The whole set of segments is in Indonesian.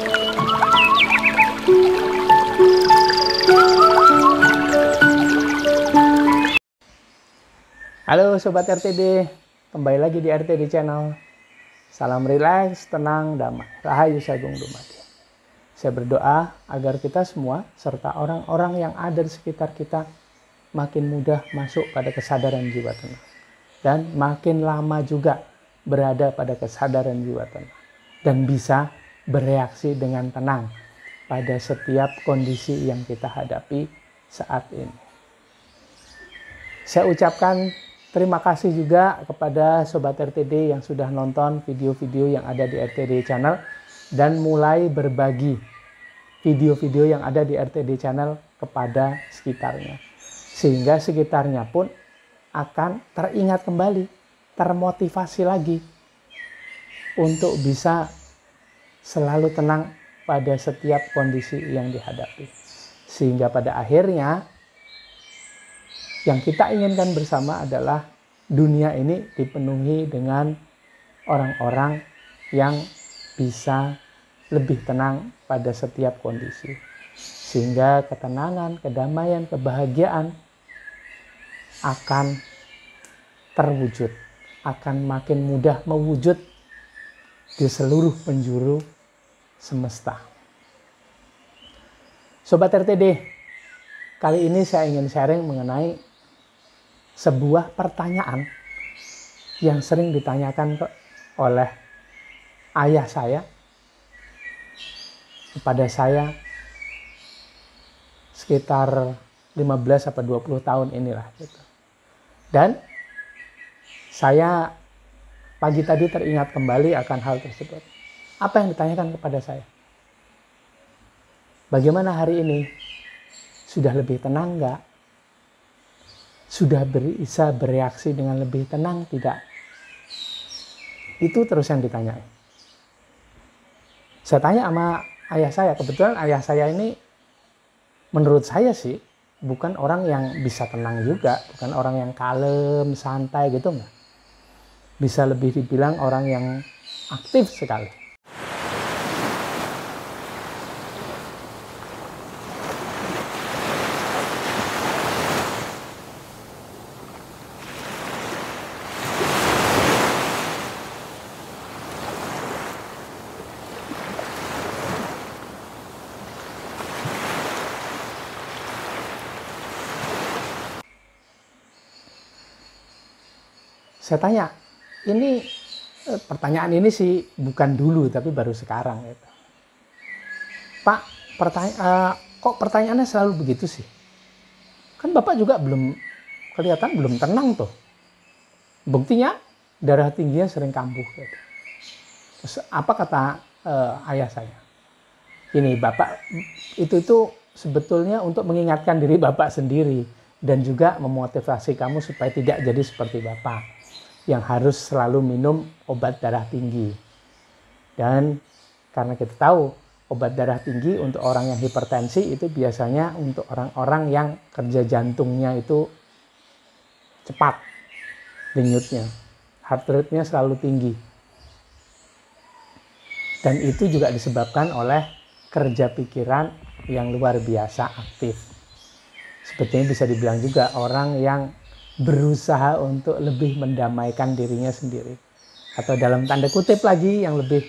Halo Sobat RTD, kembali lagi di RTD Channel. Salam rileks, tenang, damai. Rahayu Sagung Dumadi. Saya berdoa agar kita semua, serta orang-orang yang ada di sekitar kita, makin mudah masuk pada kesadaran jiwa tenang. Dan makin lama juga berada pada kesadaran jiwa tenang. Dan bisa bereaksi dengan tenang pada setiap kondisi yang kita hadapi saat ini. Saya ucapkan terima kasih juga kepada Sobat RTD yang sudah nonton video-video yang ada di RTD Channel dan mulai berbagi video-video yang ada di RTD Channel kepada sekitarnya. Sehingga sekitarnya pun akan teringat kembali, termotivasi lagi untuk bisa selalu tenang pada setiap kondisi yang dihadapi. Sehingga pada akhirnya yang kita inginkan bersama adalah dunia ini dipenuhi dengan orang-orang yang bisa lebih tenang pada setiap kondisi. Sehingga ketenangan, kedamaian, kebahagiaan akan terwujud, akan makin mudah mewujud di seluruh penjuru semesta. Sobat RTD, kali ini saya ingin sharing mengenai sebuah pertanyaan yang sering ditanyakan oleh ayah saya kepada saya sekitar 15 atau 20 tahun inilah gitu. Dan saya pagi tadi teringat kembali akan hal tersebut. Apa yang ditanyakan kepada saya? Bagaimana hari ini? Sudah lebih tenang enggak? Sudah bisa bereaksi dengan lebih tenang tidak? Itu terus yang ditanya. Saya tanya sama ayah saya, kebetulan ayah saya ini menurut saya sih bukan orang yang bisa tenang juga, bukan orang yang kalem, santai gitu enggak. Bisa lebih dibilang orang yang aktif sekali. Saya tanya, ini pertanyaan ini sih bukan dulu tapi baru sekarang gitu. Pak, kok pertanyaannya selalu begitu sih? Kan Bapak juga kelihatan belum tenang tuh. Buktinya darah tingginya sering kambuh gitu. Terus apa kata ayah saya? Ini Bapak itu sebetulnya untuk mengingatkan diri Bapak sendiri dan juga memotivasi kamu supaya tidak jadi seperti Bapak yang harus selalu minum obat darah tinggi. Dan karena kita tahu obat darah tinggi untuk orang yang hipertensi itu biasanya untuk orang-orang yang kerja jantungnya itu cepat denyutnya, heart rate-nya selalu tinggi. Dan itu juga disebabkan oleh kerja pikiran yang luar biasa aktif. Sepertinya bisa dibilang juga orang yang berusaha untuk lebih mendamaikan dirinya sendiri. Atau dalam tanda kutip lagi, yang lebih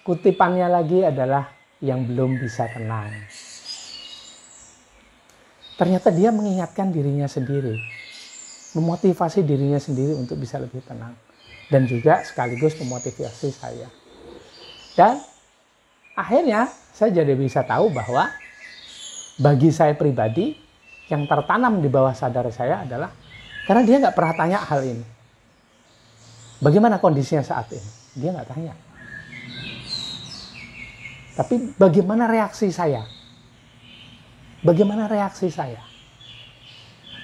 kutipannya lagi adalah yang belum bisa tenang. Ternyata dia mengingatkan dirinya sendiri, memotivasi dirinya sendiri untuk bisa lebih tenang. Dan juga sekaligus memotivasi saya. Dan akhirnya saya jadi bisa tahu bahwa bagi saya pribadi yang tertanam di bawah sadar saya adalah karena dia nggak pernah tanya hal ini. Bagaimana kondisinya saat ini? Dia nggak tanya. Tapi bagaimana reaksi saya? Bagaimana reaksi saya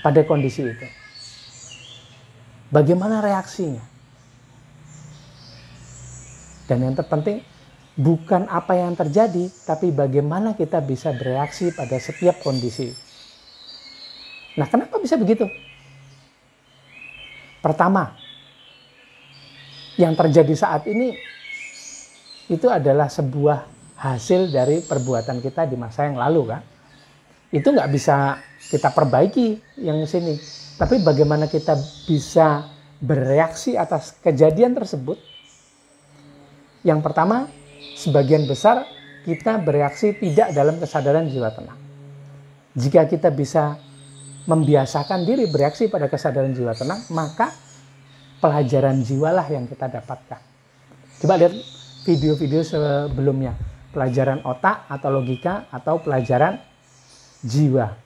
pada kondisi itu? Bagaimana reaksinya? Dan yang terpenting, bukan apa yang terjadi, tapi bagaimana kita bisa bereaksi pada setiap kondisi. Nah, kenapa bisa begitu? Pertama, yang terjadi saat ini itu adalah sebuah hasil dari perbuatan kita di masa yang lalu kan. Itu nggak bisa kita perbaiki yang sini. Tapi bagaimana kita bisa bereaksi atas kejadian tersebut? Yang pertama, sebagian besar kita bereaksi tidak dalam kesadaran jiwa tenang. Jika kita bisa membiasakan diri bereaksi pada kesadaran jiwa tenang, maka pelajaran jiwalah yang kita dapatkan. Coba lihat video-video sebelumnya. Pelajaran otak atau logika atau pelajaran jiwa.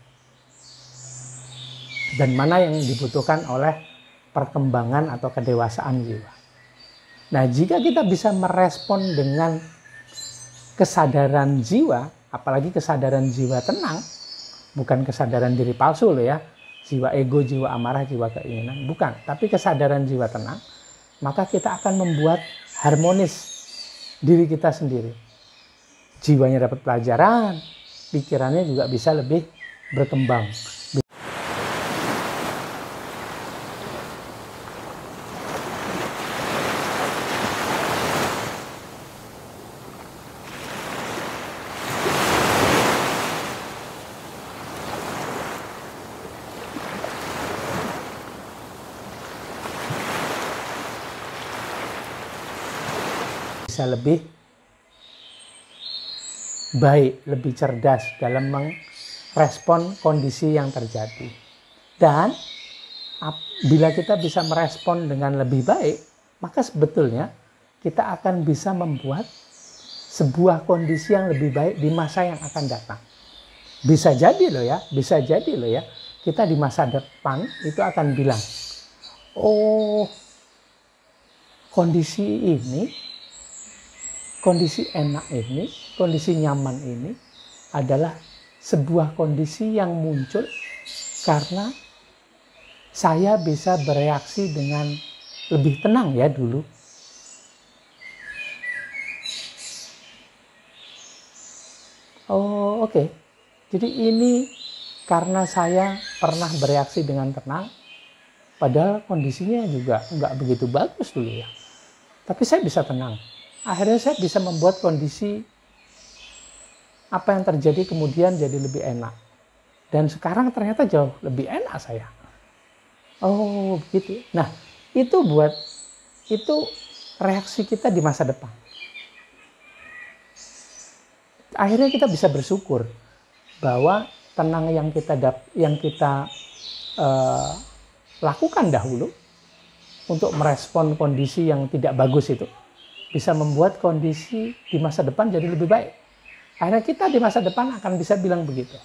Dan mana yang dibutuhkan oleh perkembangan atau kedewasaan jiwa. Nah, jika kita bisa merespon dengan kesadaran jiwa, apalagi kesadaran jiwa tenang, bukan kesadaran diri palsu loh ya, jiwa ego, jiwa amarah, jiwa keinginan, bukan, tapi kesadaran jiwa tenang, maka kita akan membuat harmonis diri kita sendiri. Jiwanya dapat pelajaran, pikirannya juga bisa lebih berkembang. Bisa lebih baik, lebih cerdas dalam merespon kondisi yang terjadi. Dan bila kita bisa merespon dengan lebih baik, maka sebetulnya kita akan bisa membuat sebuah kondisi yang lebih baik di masa yang akan datang. Bisa jadi loh ya, kita di masa depan itu akan bilang, oh kondisi ini, kondisi enak ini, kondisi nyaman ini adalah sebuah kondisi yang muncul karena saya bisa bereaksi dengan lebih tenang ya dulu. Oh oke. Jadi ini karena saya pernah bereaksi dengan tenang, padahal kondisinya juga nggak begitu bagus dulu ya. Tapi saya bisa tenang. Akhirnya saya bisa membuat kondisi apa yang terjadi kemudian jadi lebih enak. Dan sekarang ternyata jauh lebih enak saya. Oh begitu. Nah itu reaksi kita di masa depan. Akhirnya kita bisa bersyukur bahwa tenang yang kita lakukan dahulu untuk merespon kondisi yang tidak bagus itu bisa membuat kondisi di masa depan jadi lebih baik. Akhirnya kita di masa depan akan bisa bilang begitu.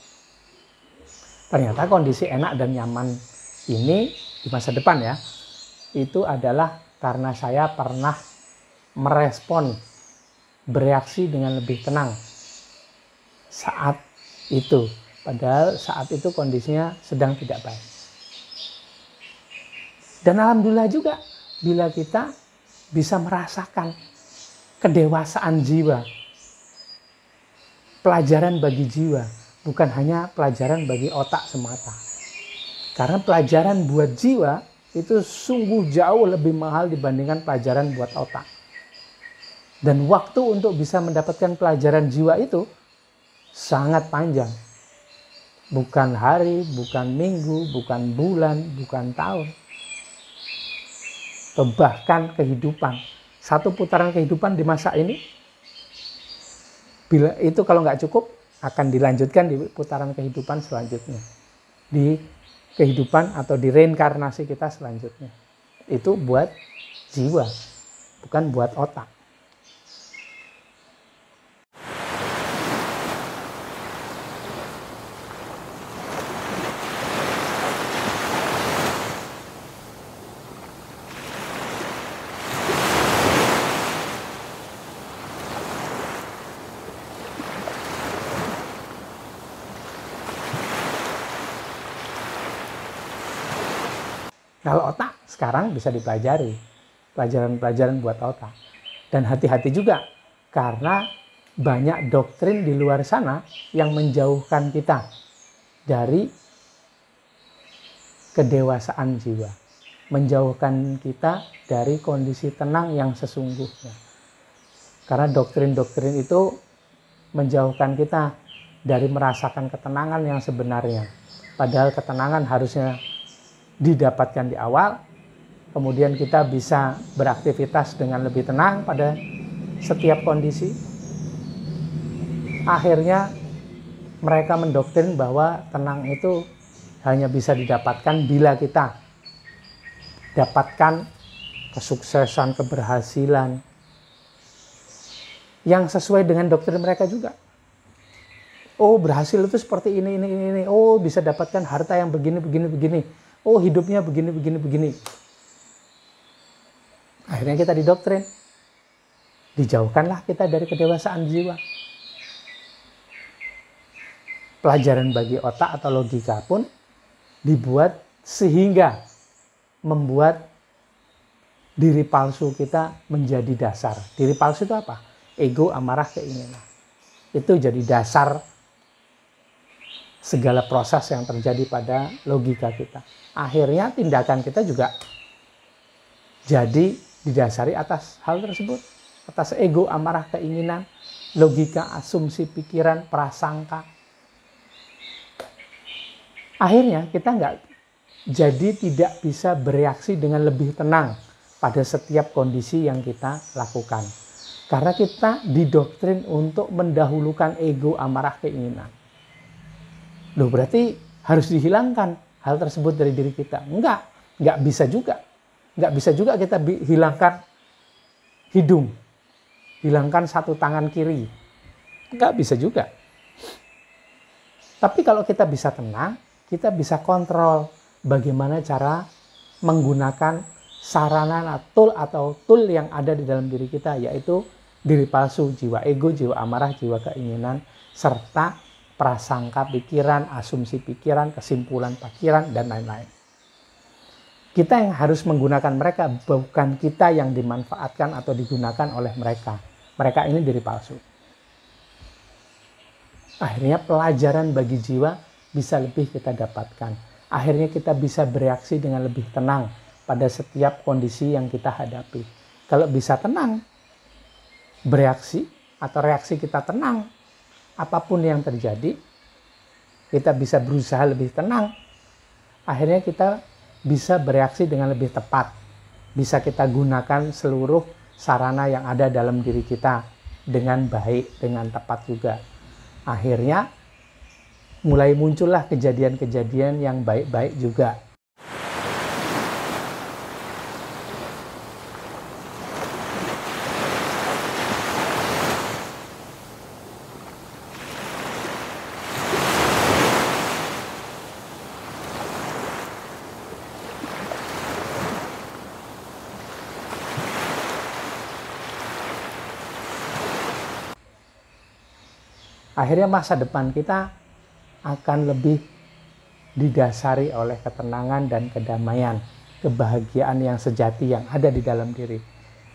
Ternyata kondisi enak dan nyaman ini di masa depan ya, itu adalah karena saya pernah merespon, bereaksi dengan lebih tenang saat itu. Padahal saat itu kondisinya sedang tidak baik. Dan alhamdulillah juga bila kita bisa merasakan kedewasaan jiwa, pelajaran bagi jiwa, bukan hanya pelajaran bagi otak semata. Karena pelajaran buat jiwa itu sungguh jauh lebih mahal dibandingkan pelajaran buat otak. Dan waktu untuk bisa mendapatkan pelajaran jiwa itu sangat panjang. Bukan hari, bukan minggu, bukan bulan, bukan tahun. Atau bahkan kehidupan. Satu putaran kehidupan di masa ini, bila itu kalau nggak cukup, akan dilanjutkan di putaran kehidupan selanjutnya. Di kehidupan atau di reinkarnasi kita selanjutnya. Itu buat jiwa, bukan buat otak. Kalau otak sekarang bisa dipelajari, pelajaran-pelajaran buat otak. Dan hati-hati juga, karena banyak doktrin di luar sana yang menjauhkan kita dari kedewasaan jiwa. Menjauhkan kita dari kondisi tenang yang sesungguhnya. Karena doktrin-doktrin itu menjauhkan kita dari merasakan ketenangan yang sebenarnya. Padahal ketenangan harusnya didapatkan di awal, kemudian kita bisa beraktivitas dengan lebih tenang pada setiap kondisi. Akhirnya mereka mendoktrin bahwa tenang itu hanya bisa didapatkan bila kita dapatkan kesuksesan, keberhasilan yang sesuai dengan doktrin mereka juga. Oh, berhasil itu seperti ini. Oh, bisa dapatkan harta yang begini. Oh, hidupnya begini. Akhirnya kita didoktrin. Dijauhkanlah kita dari kedewasaan jiwa. Pelajaran bagi otak atau logika pun dibuat sehingga membuat diri palsu kita menjadi dasar. Diri palsu itu apa? Ego, amarah, keinginan. Itu jadi dasar segala proses yang terjadi pada logika kita. Akhirnya tindakan kita juga jadi didasari atas hal tersebut. Atas ego, amarah, keinginan, logika, asumsi, pikiran, prasangka. Akhirnya kita tidak bisa bereaksi dengan lebih tenang pada setiap kondisi yang kita lakukan. Karena kita didoktrin untuk mendahulukan ego, amarah, keinginan. Loh, berarti harus dihilangkan hal tersebut dari diri kita. Enggak bisa juga. Enggak bisa juga kita hilangkan hidung, hilangkan satu tangan kiri. Enggak bisa juga. Tapi kalau kita bisa tenang, kita bisa kontrol bagaimana cara menggunakan sarana atau tool yang ada di dalam diri kita, yaitu diri palsu, jiwa ego, jiwa amarah, jiwa keinginan, serta prasangka pikiran, asumsi pikiran, kesimpulan pikiran, dan lain-lain. Kita yang harus menggunakan mereka, bukan kita yang dimanfaatkan atau digunakan oleh mereka. Mereka ini diri palsu. Akhirnya pelajaran bagi jiwa bisa lebih kita dapatkan. Akhirnya kita bisa bereaksi dengan lebih tenang pada setiap kondisi yang kita hadapi. Kalau bisa tenang, bereaksi atau reaksi kita tenang, apapun yang terjadi, kita bisa berusaha lebih tenang. Akhirnya kita bisa bereaksi dengan lebih tepat. Bisa kita gunakan seluruh sarana yang ada dalam diri kita dengan baik, dengan tepat juga. Akhirnya mulai muncullah kejadian-kejadian yang baik-baik juga. Akhirnya masa depan kita akan lebih didasari oleh ketenangan dan kedamaian, kebahagiaan yang sejati yang ada di dalam diri.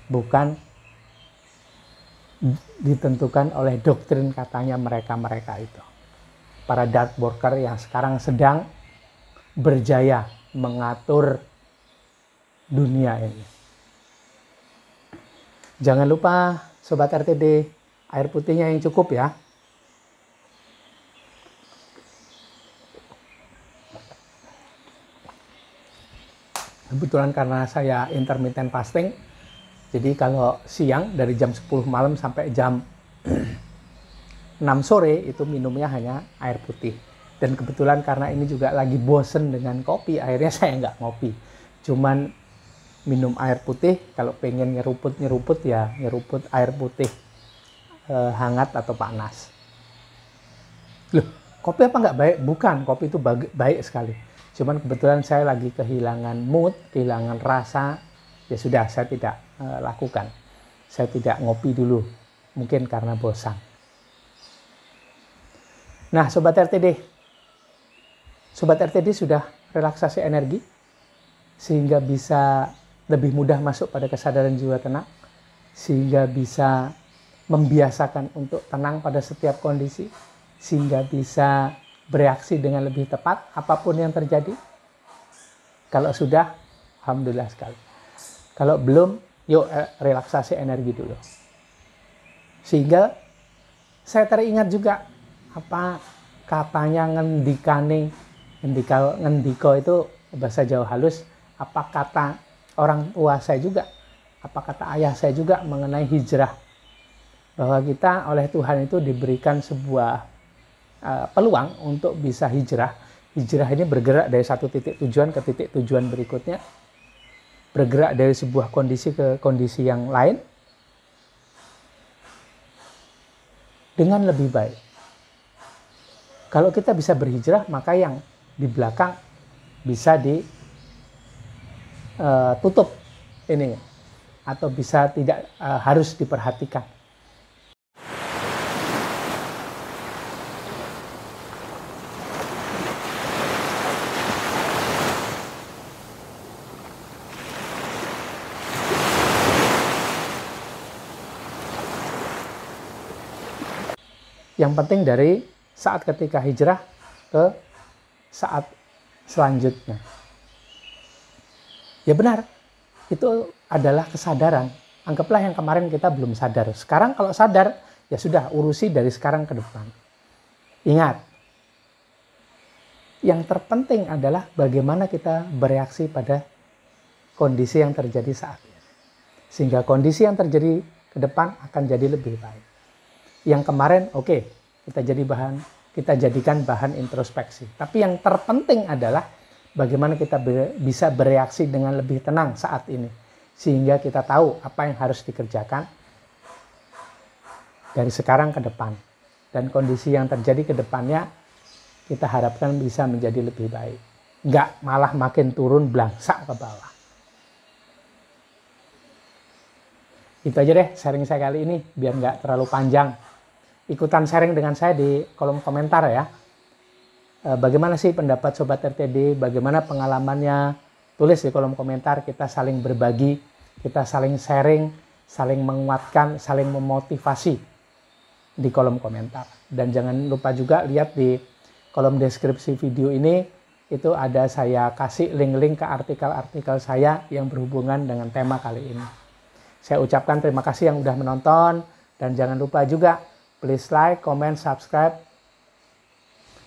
Bukan ditentukan oleh doktrin katanya mereka-mereka itu. Para dark worker yang sekarang sedang berjaya mengatur dunia ini. Jangan lupa Sobat RTD, air putihnya yang cukup ya. Kebetulan karena saya intermittent fasting, jadi kalau siang dari jam 10 malam sampai jam 6 sore itu minumnya hanya air putih. Dan kebetulan karena ini juga lagi bosen dengan kopi, akhirnya saya nggak ngopi. Cuman minum air putih, kalau pengen nyeruput ya nyeruput air putih hangat atau panas. Loh, kopi apa nggak baik? Bukan, kopi itu baik sekali. Cuman kebetulan saya lagi kehilangan mood, kehilangan rasa, ya sudah saya tidak lakukan. Saya tidak ngopi dulu, mungkin karena bosan. Nah, Sobat RTD sudah relaksasi energi, sehingga bisa lebih mudah masuk pada kesadaran jiwa tenang, sehingga bisa membiasakan untuk tenang pada setiap kondisi, sehingga bisa bereaksi dengan lebih tepat apapun yang terjadi. Kalau sudah, alhamdulillah sekali. Kalau belum, yuk relaksasi energi dulu. Sehingga saya teringat juga apa katanya ngendiko itu bahasa Jawa halus, apa kata orang tua saya juga, apa kata ayah saya juga mengenai hijrah, bahwa kita oleh Tuhan itu diberikan sebuah peluang untuk bisa hijrah. Hijrah ini bergerak dari satu titik tujuan ke titik tujuan berikutnya, bergerak dari sebuah kondisi ke kondisi yang lain dengan lebih baik. Kalau kita bisa berhijrah, maka yang di belakang bisa ditutup ini, atau bisa tidak harus diperhatikan. Yang penting dari saat ketika hijrah ke saat selanjutnya. Ya benar, itu adalah kesadaran. Anggaplah yang kemarin kita belum sadar. Sekarang kalau sadar, ya sudah, urusi dari sekarang ke depan. Ingat, yang terpenting adalah bagaimana kita bereaksi pada kondisi yang terjadi saat ini. Sehingga kondisi yang terjadi ke depan akan jadi lebih baik. Yang kemarin, oke, kita jadikan bahan introspeksi. Tapi yang terpenting adalah bagaimana kita bisa bereaksi dengan lebih tenang saat ini. Sehingga kita tahu apa yang harus dikerjakan dari sekarang ke depan. Dan kondisi yang terjadi ke depannya kita harapkan bisa menjadi lebih baik. Nggak malah makin turun belangsak ke bawah. Itu aja deh sharing saya kali ini, biar nggak terlalu panjang. Ikutan sharing dengan saya di kolom komentar ya. Bagaimana sih pendapat Sobat RTD, bagaimana pengalamannya, tulis di kolom komentar, kita saling berbagi, kita saling sharing, saling menguatkan, saling memotivasi di kolom komentar. Dan jangan lupa juga lihat di kolom deskripsi video ini, itu ada saya kasih link-link ke artikel-artikel saya yang berhubungan dengan tema kali ini. Saya ucapkan terima kasih yang udah menonton, dan jangan lupa juga please like, comment, subscribe,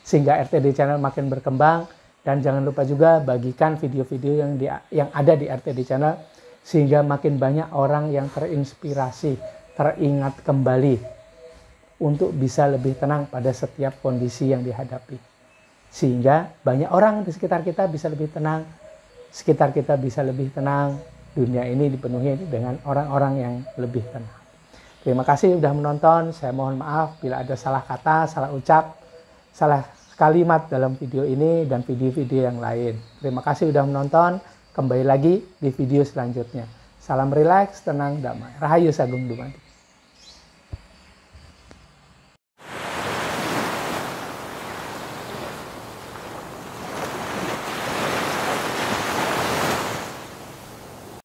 sehingga RTD Channel makin berkembang. Dan jangan lupa juga bagikan video-video yang ada di RTD Channel, sehingga makin banyak orang yang terinspirasi, teringat kembali untuk bisa lebih tenang pada setiap kondisi yang dihadapi. Sehingga banyak orang di sekitar kita bisa lebih tenang, sekitar kita bisa lebih tenang, dunia ini dipenuhi dengan orang-orang yang lebih tenang. Terima kasih sudah menonton. Saya mohon maaf bila ada salah kata, salah ucap, salah kalimat dalam video ini dan video-video yang lain. Terima kasih sudah menonton. Kembali lagi di video selanjutnya. Salam rileks, tenang, damai. Rahayu Sagung Dumadi.